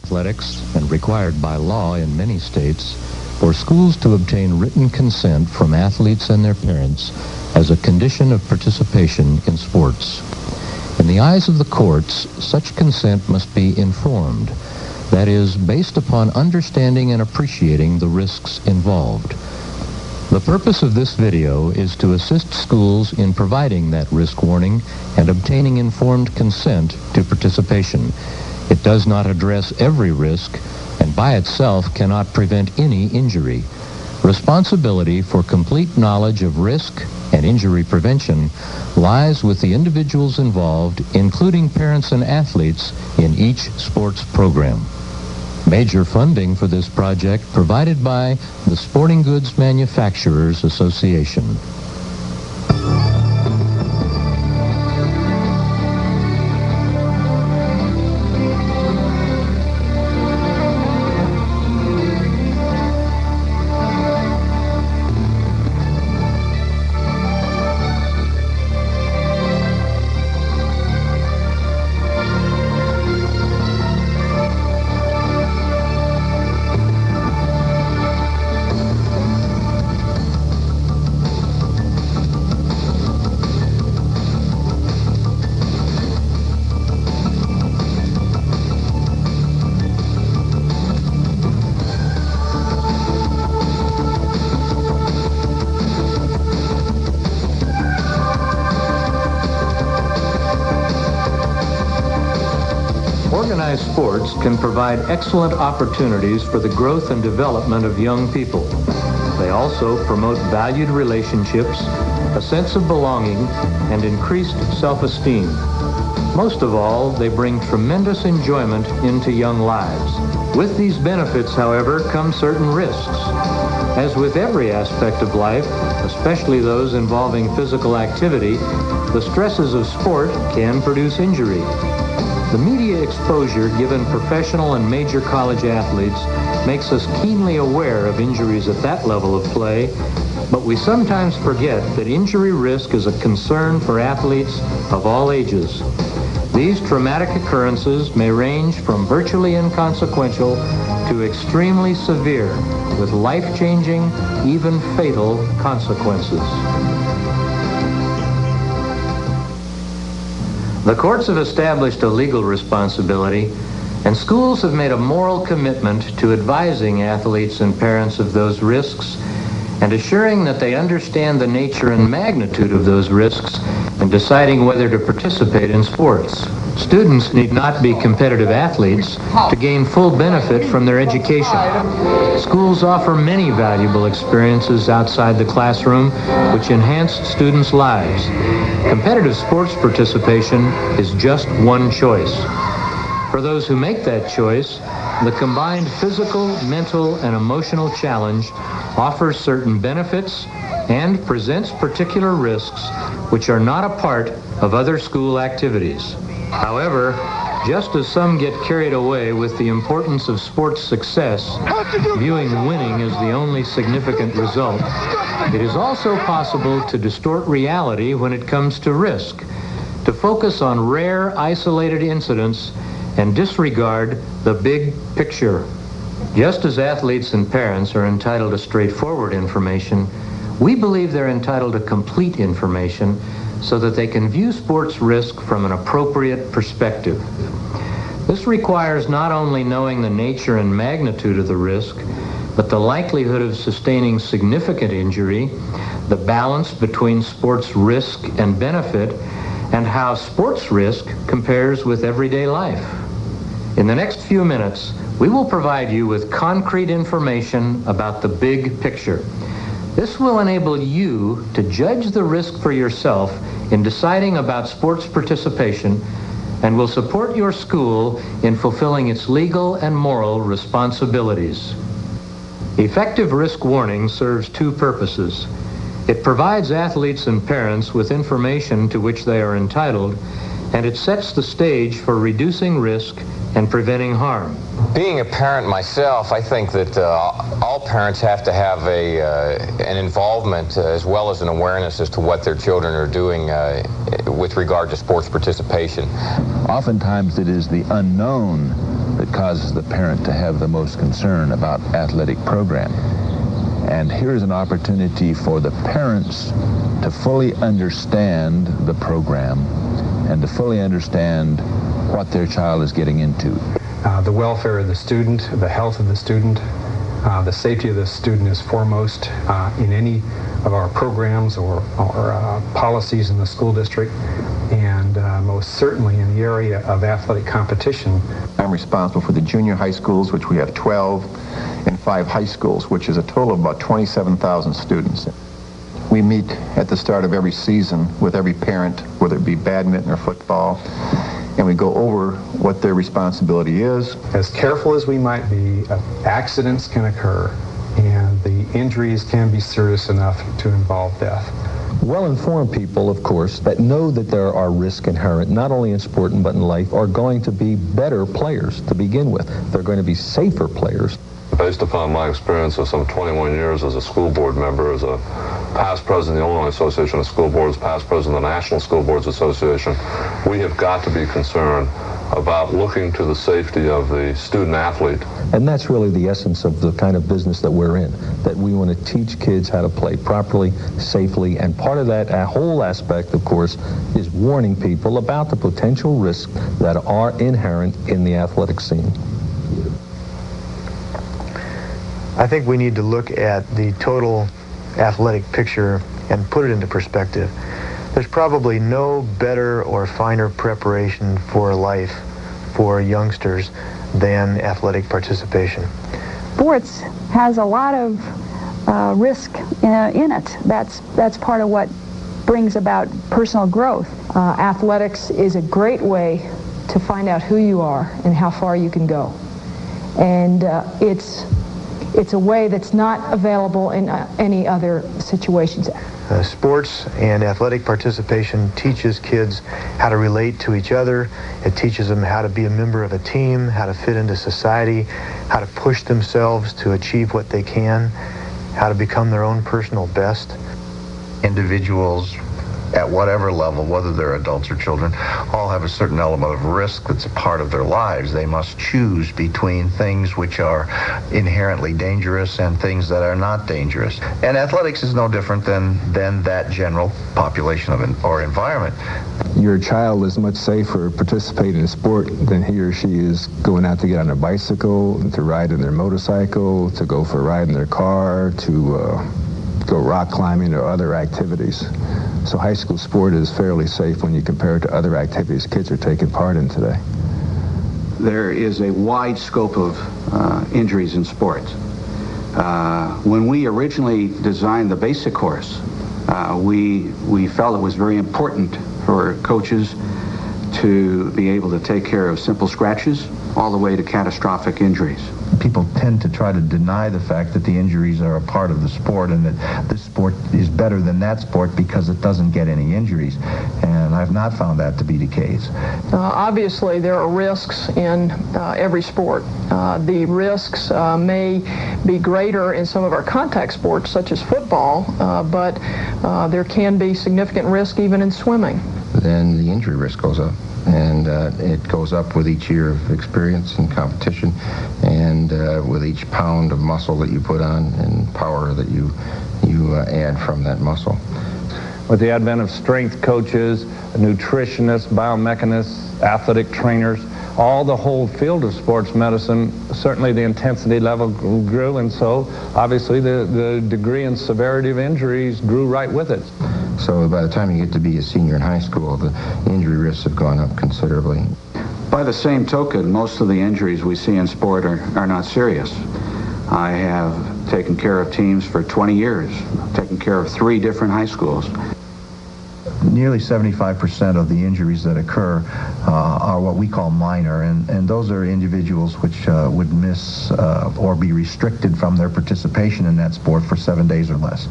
athletics and required by law in many states for schools to obtain written consent from athletes and their parents as a condition of participation in sports. In the eyes of the courts, such consent must be informed, that is, based upon understanding and appreciating the risks involved. The purpose of this video is to assist schools in providing that risk warning and obtaining informed consent to participation. It does not address every risk and by itself cannot prevent any injury. Responsibility for complete knowledge of risk and injury prevention lies with the individuals involved, including parents and athletes in each sports program. Major funding for this project provided by the Sporting Goods Manufacturers Association. Organized sports can provide excellent opportunities for the growth and development of young people. They also promote valued relationships, a sense of belonging, and increased self-esteem. Most of all, they bring tremendous enjoyment into young lives. With these benefits, however, come certain risks. As with every aspect of life, especially those involving physical activity, the stresses of sport can produce injury. The media exposure given professional and major college athletes makes us keenly aware of injuries at that level of play, but we sometimes forget that injury risk is a concern for athletes of all ages. These traumatic occurrences may range from virtually inconsequential to extremely severe, with life-changing, even fatal consequences. The courts have established a legal responsibility, and schools have made a moral commitment to advising athletes and parents of those risks and assuring that they understand the nature and magnitude of those risks in deciding whether to participate in sports. Students need not be competitive athletes to gain full benefit from their education. Schools offer many valuable experiences outside the classroom which enhance students' lives. Competitive sports participation is just one choice. For those who make that choice, the combined physical, mental, and emotional challenge offers certain benefits and presents particular risks which are not a part of other school activities. However, just as some get carried away with the importance of sports success, viewing winning as the only significant result, it is also possible to distort reality when it comes to risk, to focus on rare, isolated incidents and disregard the big picture. Just as athletes and parents are entitled to straightforward information, we believe they're entitled to complete information so that they can view sports risk from an appropriate perspective. This requires not only knowing the nature and magnitude of the risk, but the likelihood of sustaining significant injury, the balance between sports risk and benefit, and how sports risk compares with everyday life. In the next few minutes, we will provide you with concrete information about the big picture. This will enable you to judge the risk for yourself in deciding about sports participation and will support your school in fulfilling its legal and moral responsibilities. Effective risk warning serves two purposes. It provides athletes and parents with information to which they are entitled, and it sets the stage for reducing risk and preventing harm. Being a parent myself, I think that all parents have to have an involvement as well as an awareness as to what their children are doing with regard to sports participation. Oftentimes it is the unknown that that causes the parent to have the most concern about athletic program. And here's an opportunity for the parents to fully understand the program and to fully understand what their child is getting into. The welfare of the student, the health of the student, the safety of the student is foremost in any of our programs or policies in the school district, and most certainly in the area of athletic competition. I'm responsible for the junior high schools, which we have 12, and 5 high schools, which is a total of about 27,000 students. We meet at the start of every season with every parent, whether it be badminton or football, and we go over what their responsibility is. As careful as we might be, accidents can occur, and the injuries can be serious enough to involve death. Well-informed people, of course, that know that there are risks inherent, not only in sport but in life, are going to be better players to begin with. They're going to be safer players. Based upon my experience of some 21 years as a school board member, as a past president of the Illinois Association of School Boards, past president of the National School Boards Association, we have got to be concerned about looking to the safety of the student athlete. And that's really the essence of the kind of business that we're in, that we want to teach kids how to play properly, safely, and part of that whole aspect, of course, is warning people about the potential risks that are inherent in the athletic scene. I think we need to look at the total athletic picture and put it into perspective. There's probably no better or finer preparation for life for youngsters than athletic participation. Sports has a lot of risk in it. That's part of what brings about personal growth. Athletics is a great way to find out who you are and how far you can go. And it's a way that's not available in any other situations. Sports and athletic participation teaches kids how to relate to each other. It teaches them how to be a member of a team, how to fit into society, how to push themselves to achieve what they can, how to become their own personal best. Individuals at whatever level, whether they're adults or children, all have a certain element of risk that's a part of their lives. They must choose between things which are inherently dangerous and things that are not dangerous. And athletics is no different than that general population or environment. Your child is much safer participating in sport than he or she is going out to get on a bicycle, to ride in their motorcycle, to go for a ride in their car, to go rock climbing or other activities. So high school sport is fairly safe when you compare it to other activities kids are taking part in today. There is a wide scope of injuries in sports. When we originally designed the basic course, we felt it was very important for coaches to be able to take care of simple scratches all the way to catastrophic injuries. People tend to try to deny the fact that the injuries are a part of the sport and that this sport is better than that sport because it doesn't get any injuries. And I've not found that to be the case. Obviously, there are risks in every sport. The risks may be greater in some of our contact sports, such as football, but there can be significant risk even in swimming. Then the injury risk goes up. And it goes up with each year of experience and competition, and with each pound of muscle that you put on and power that you add from that muscle. With the advent of strength coaches, nutritionists, biomechanists, athletic trainers, all the whole field of sports medicine, certainly the intensity level grew, and so obviously the degree and severity of injuries grew right with it. So by the time you get to be a senior in high school, the injury risks have gone up considerably. By the same token, most of the injuries we see in sport are not serious. I have taken care of teams for 20 years, taken care of 3 different high schools. Nearly 75% of the injuries that occur are what we call minor, and those are individuals which would miss or be restricted from their participation in that sport for 7 days or less.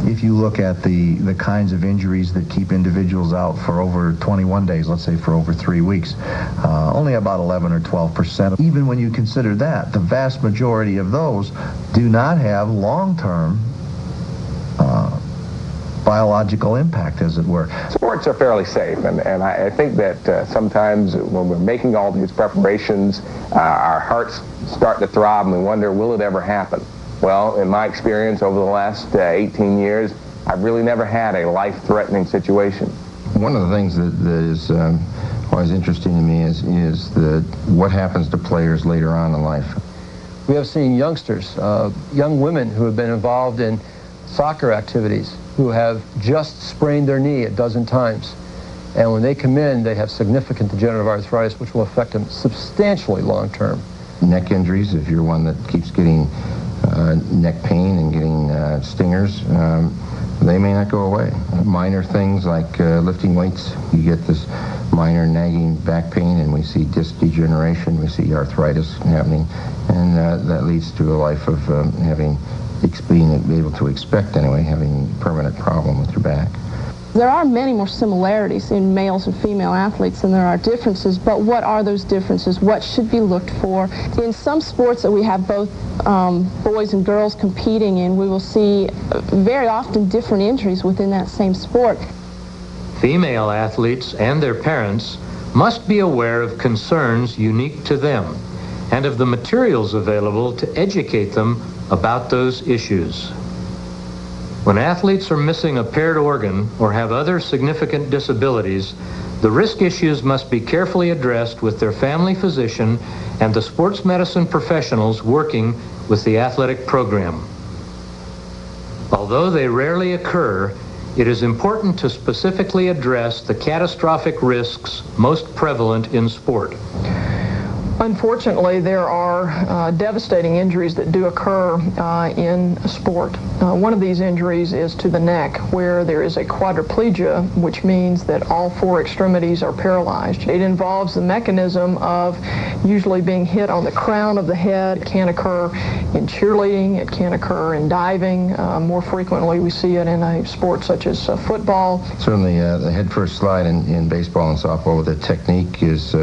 If you look at the kinds of injuries that keep individuals out for over 21 days, let's say for over 3 weeks, only about 11 or 12%. Even when you consider that, the vast majority of those do not have long-term biological impact, as it were. Sports are fairly safe, and I think that sometimes when we're making all these preparations, our hearts start to throb and we wonder, will it ever happen? Well, in my experience over the last 18 years, I've really never had a life-threatening situation. One of the things that is always interesting to me is what happens to players later on in life. We have seen youngsters, young women who have been involved in soccer activities who have just sprained their knee a dozen times. And when they come in, they have significant degenerative arthritis, which will affect them substantially long-term. Neck injuries, if you're one that keeps getting neck pain and getting stingers, they may not go away. Minor things like lifting weights, you get this minor nagging back pain, and we see disc degeneration, we see arthritis happening, and that leads to a life of being able to expect anyway, having a permanent problem with your back. There are many more similarities in males and female athletes than there are differences, but what are those differences? What should be looked for? In some sports that we have both boys and girls competing in, we will see very often different injuries within that same sport. Female athletes and their parents must be aware of concerns unique to them and of the materials available to educate them about those issues. When athletes are missing a paired organ or have other significant disabilities, the risk issues must be carefully addressed with their family physician and the sports medicine professionals working with the athletic program. Although they rarely occur, it is important to specifically address the catastrophic risks most prevalent in sport. Unfortunately, there are devastating injuries that do occur in sport. One of these injuries is to the neck, where there is a quadriplegia, which means that all four extremities are paralyzed. It involves the mechanism of usually being hit on the crown of the head. It can occur in cheerleading, it can occur in diving. More frequently, we see it in a sport such as football. Certainly, the head-first slide in baseball and softball, the technique is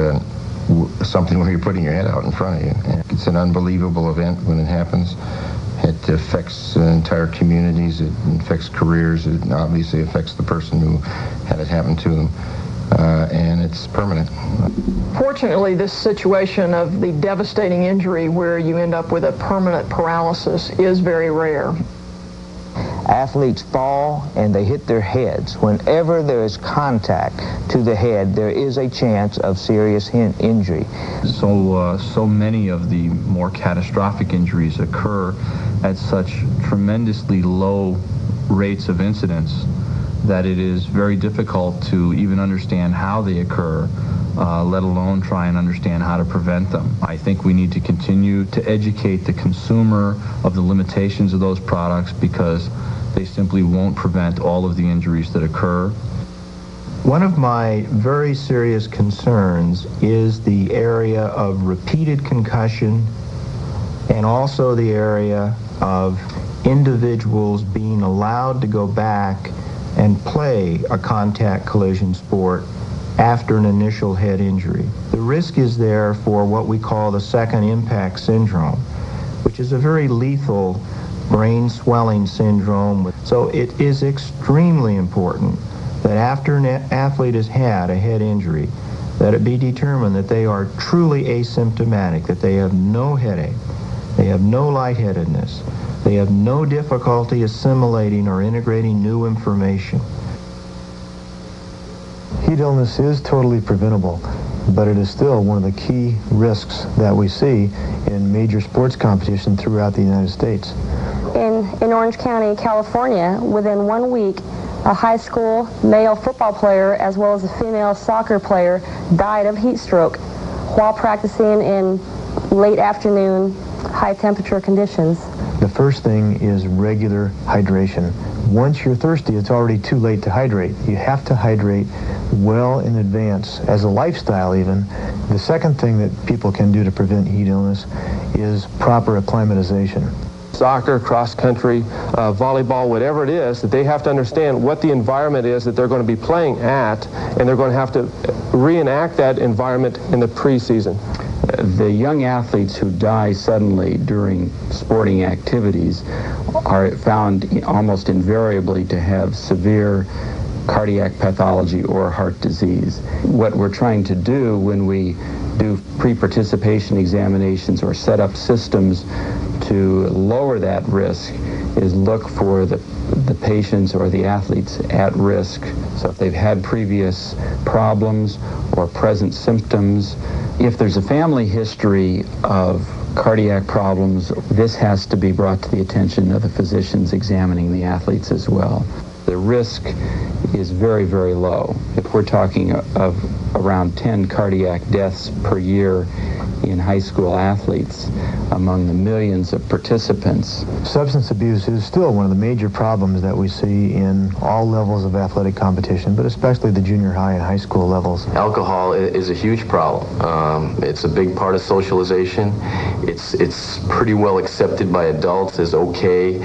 something where you're putting your head out in front of you. And it's an unbelievable event when it happens. It affects entire communities, it affects careers, it obviously affects the person who had it happen to them, and it's permanent. Fortunately, this situation of the devastating injury where you end up with a permanent paralysis is very rare. Athletes fall and they hit their heads. Whenever there is contact to the head, there is a chance of serious injury. So many of the more catastrophic injuries occur at such tremendously low rates of incidence that it is very difficult to even understand how they occur, let alone try and understand how to prevent them. I think we need to continue to educate the consumer of the limitations of those products, because they simply won't prevent all of the injuries that occur. One of my very serious concerns is the area of repeated concussion, and also the area of individuals being allowed to go back and play a contact collision sport after an initial head injury. The risk is there for what we call the second impact syndrome, which is a very lethal brain swelling syndrome. So it is extremely important that after an athlete has had a head injury, that it be determined that they are truly asymptomatic, that they have no headache, they have no lightheadedness, they have no difficulty assimilating or integrating new information. Heat illness is totally preventable, but it is still one of the key risks that we see in major sports competition throughout the United States. In Orange County, California, within 1 week, a high school male football player as well as a female soccer player died of heat stroke while practicing in late afternoon, high temperature conditions. The first thing is regular hydration. Once you're thirsty, it's already too late to hydrate. You have to hydrate well in advance, as a lifestyle even. The second thing that people can do to prevent heat illness is proper acclimatization. Soccer, cross country, volleyball, whatever it is, that they have to understand what the environment is that they're going to be playing at, and they're going to have to reenact that environment in the preseason. The young athletes who die suddenly during sporting activities are found almost invariably to have severe cardiac pathology or heart disease. What we're trying to do when we do pre-participation examinations or set up systems to lower that risk is look for the patients or the athletes at risk. So if they've had previous problems or present symptoms, if there's a family history of cardiac problems, this has to be brought to the attention of the physicians examining the athletes as well. The risk is very, very low. If we're talking of around 10 cardiac deaths per year in high school athletes among the millions of participants. Substance abuse is still one of the major problems that we see in all levels of athletic competition, but especially the junior high and high school levels. Alcohol is a huge problem. It's a big part of socialization. It's pretty well accepted by adults as okay.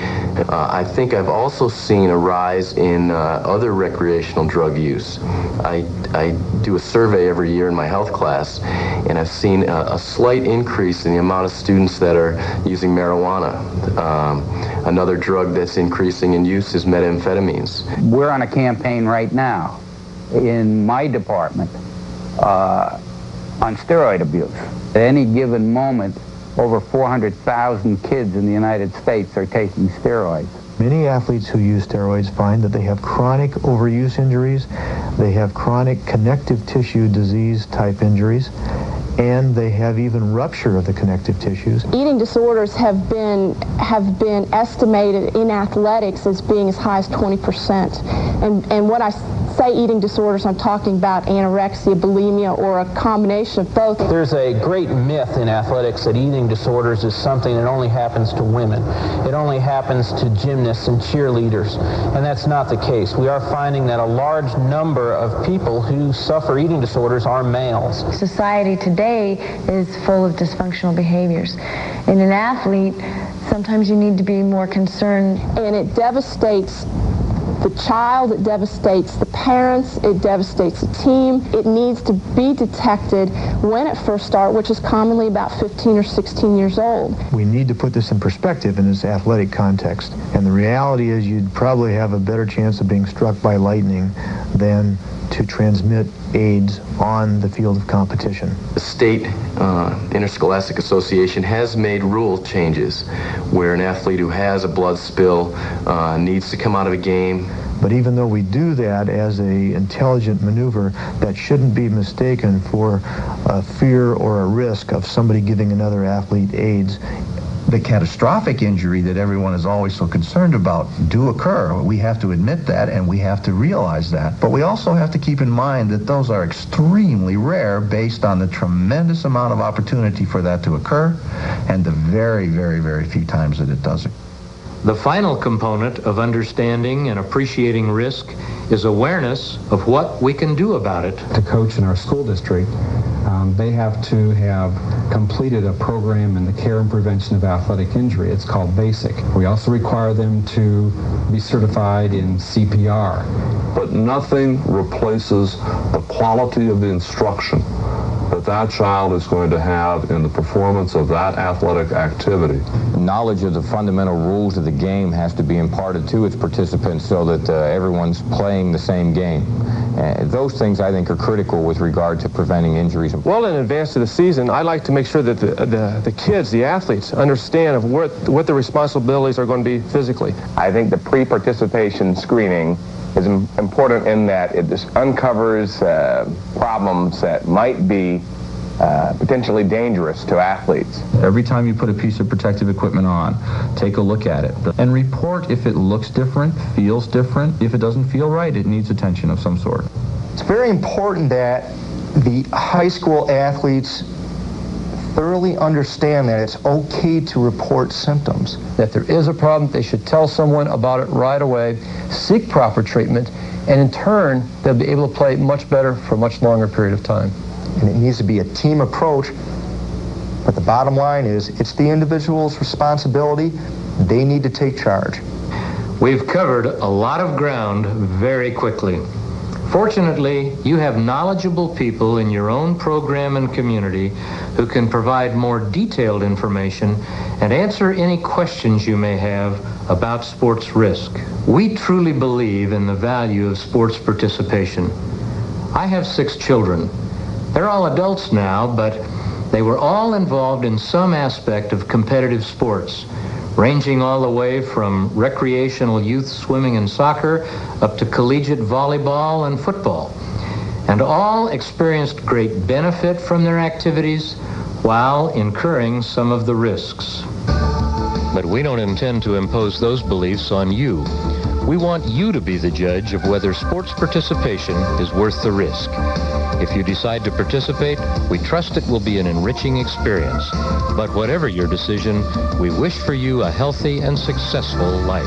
I think I've also seen a rise in other recreational drug use. I do a survey every year in my health class, and I've seen a slight increase in the amount of students that are using marijuana. Another drug that's increasing in use is methamphetamines. We're on a campaign right now in my department on steroid abuse. At any given moment, over 400,000 kids in the United States are taking steroids. Many athletes who use steroids find that they have chronic overuse injuries, they have chronic connective tissue disease type injuries, and they have even rupture of the connective tissues. Eating disorders have been estimated in athletics as being as high as 20%. And when I say eating disorders, I'm talking about anorexia, bulimia, or a combination of both. There's a great myth in athletics that eating disorders is something that only happens to women. It only happens to gymnasts and cheerleaders, and that's not the case. We are finding that a large number of people who suffer eating disorders are males. Society today is full of dysfunctional behaviors. In an athlete, sometimes you need to be more concerned. And it devastates the child, it devastates the parents, it devastates the team. It needs to be detected when it first starts, which is commonly about 15 or 16 years old. We need to put this in perspective in this athletic context. And the reality is you'd probably have a better chance of being struck by lightning than to transmit AIDS on the field of competition. The state Interscholastic Association has made rule changes where an athlete who has a blood spill needs to come out of a game. But even though we do that as an intelligent maneuver, that shouldn't be mistaken for a fear or a risk of somebody giving another athlete AIDS. The catastrophic injury that everyone is always so concerned about do occur. We have to admit that, and we have to realize that. But we also have to keep in mind that those are extremely rare based on the tremendous amount of opportunity for that to occur and the very, very, very few times that it does. The final component of understanding and appreciating risk is awareness of what we can do about it. To coach in our school district, they have to have completed a program in the care and prevention of athletic injury. It's called BASIC. We also require them to be certified in CPR. But nothing replaces the quality of the instruction that child is going to have in the performance of that athletic activity. Knowledge of the fundamental rules of the game has to be imparted to its participants so that everyone's playing the same game. Those things, I think, are critical with regard to preventing injuries. Well, in advance of the season, I like to make sure that the kids, the athletes, understand of what the responsibilities are going to be physically. I think the pre-participation screening is important in that it just uncovers problems that might be potentially dangerous to athletes. Every time you put a piece of protective equipment on, take a look at it and report if it looks different, feels different. If it doesn't feel right, it needs attention of some sort. It's very important that the high school athletes thoroughly understand that it's okay to report symptoms. If there is a problem, they should tell someone about it right away, seek proper treatment, and in turn, they'll be able to play much better for a much longer period of time. And it needs to be a team approach, but the bottom line is it's the individual's responsibility. They need to take charge. We've covered a lot of ground very quickly. Fortunately, you have knowledgeable people in your own program and community who can provide more detailed information and answer any questions you may have about sports risk. We truly believe in the value of sports participation. I have 6 children. They're all adults now, but they were all involved in some aspect of competitive sports, ranging all the way from recreational youth swimming and soccer up to collegiate volleyball and football. And all experienced great benefit from their activities while incurring some of the risks. But we don't intend to impose those beliefs on you. We want you to be the judge of whether sports participation is worth the risk. If you decide to participate, we trust it will be an enriching experience. But whatever your decision, we wish for you a healthy and successful life.